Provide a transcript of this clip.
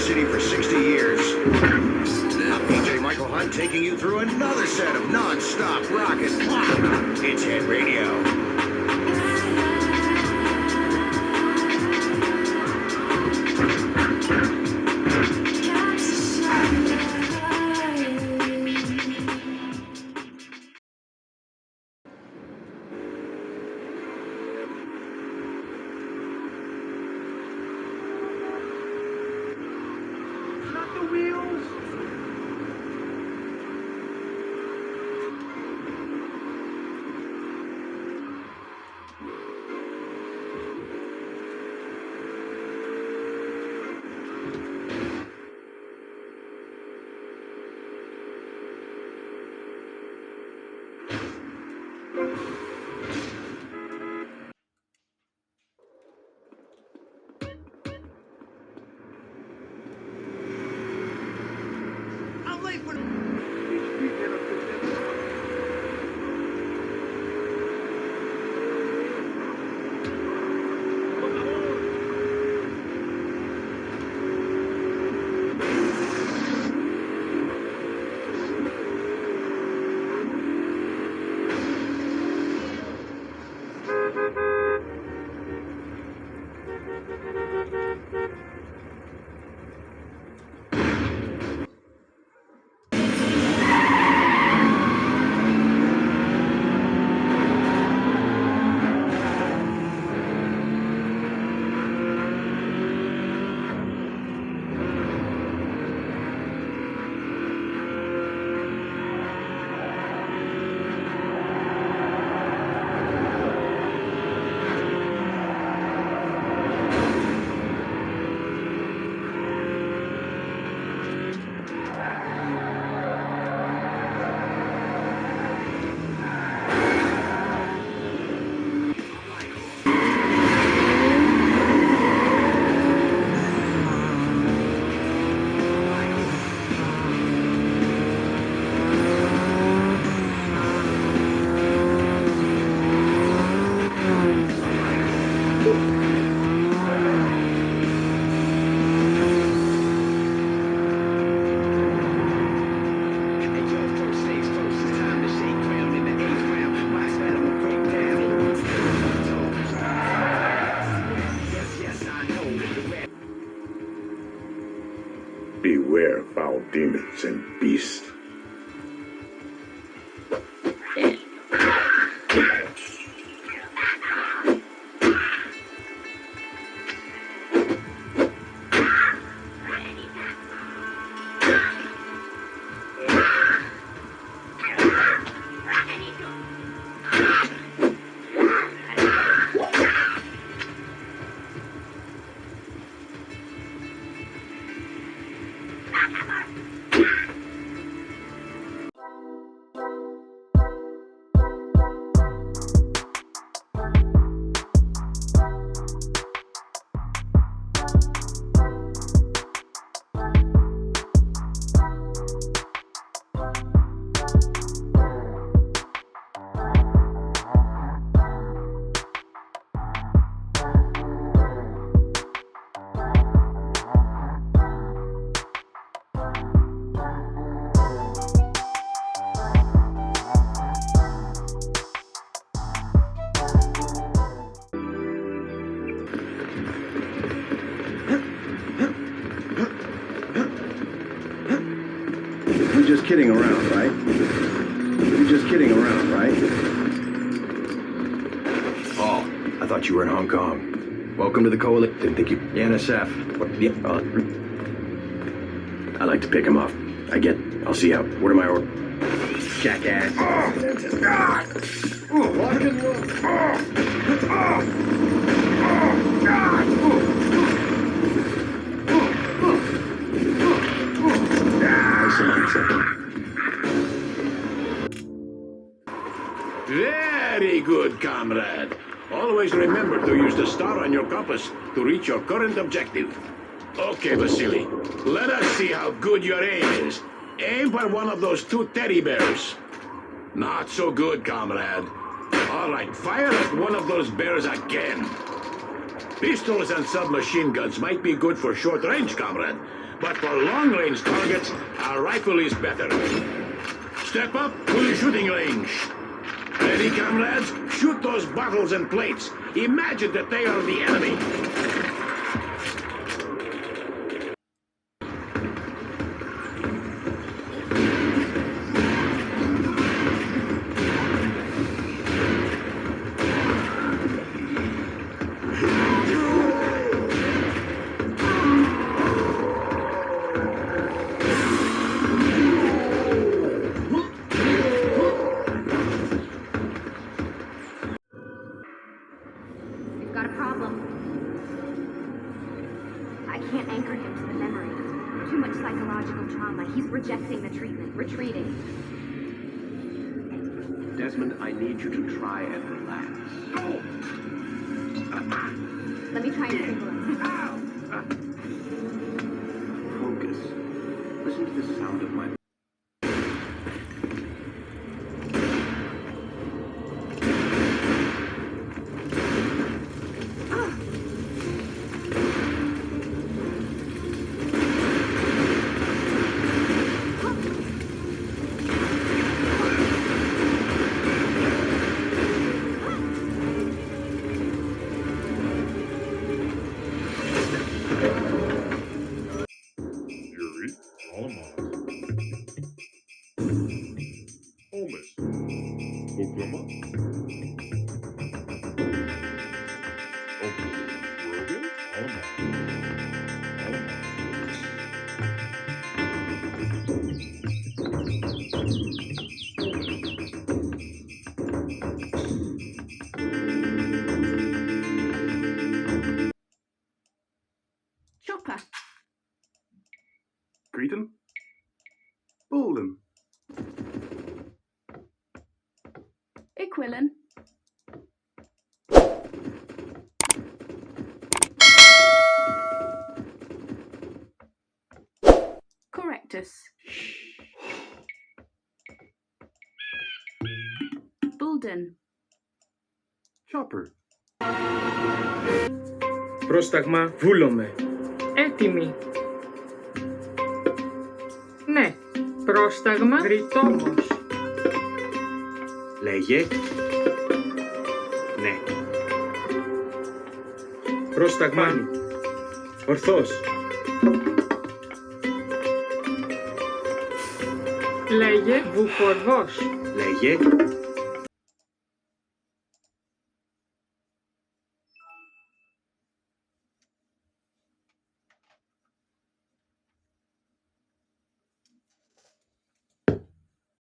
city for 60 years. I'm PJ Michael Hunt taking you through another set of non-stop rocket clock. It's Head Radio. Beware foul demons and beasts. Just kidding around, right? You're just kidding around, right? Oh, I thought you were in Hong Kong. Welcome to the coalition. Didn't think you... The NSF. What? Yeah, I like to pick him off. I get... I'll see how... What am I ordering? Jackass. Oh, God! Lock and look! God! Very good, comrade. Always remember to use the star on your compass to reach your current objective. Okay, Vasily, let us see how good your aim is. Aim for one of those two teddy bears. Not so good, comrade. All right, fire at one of those bears again. Pistols and submachine guns might be good for short range, comrade, but for long range targets, a rifle is better. Step up to the shooting range. Ready, comrades? Shoot those bottles and plates. Imagine that they are the enemy. Rejecting the treatment, retreating. Desmond, I need you to try and relax. Let me try and single him. Focus. Listen to the sound of my... Chopper. Greeton? Bolden. Equilin. Correctus. Bolden. Chopper. Πρόσταγμα βούλομαι. Έτοιμοι. Ναι. Πρόσταγμα γριτόμος. Λέγε. Ναι. Πρόσταγμα. Ορθός. Λέγε βουφορδός. Λέγε.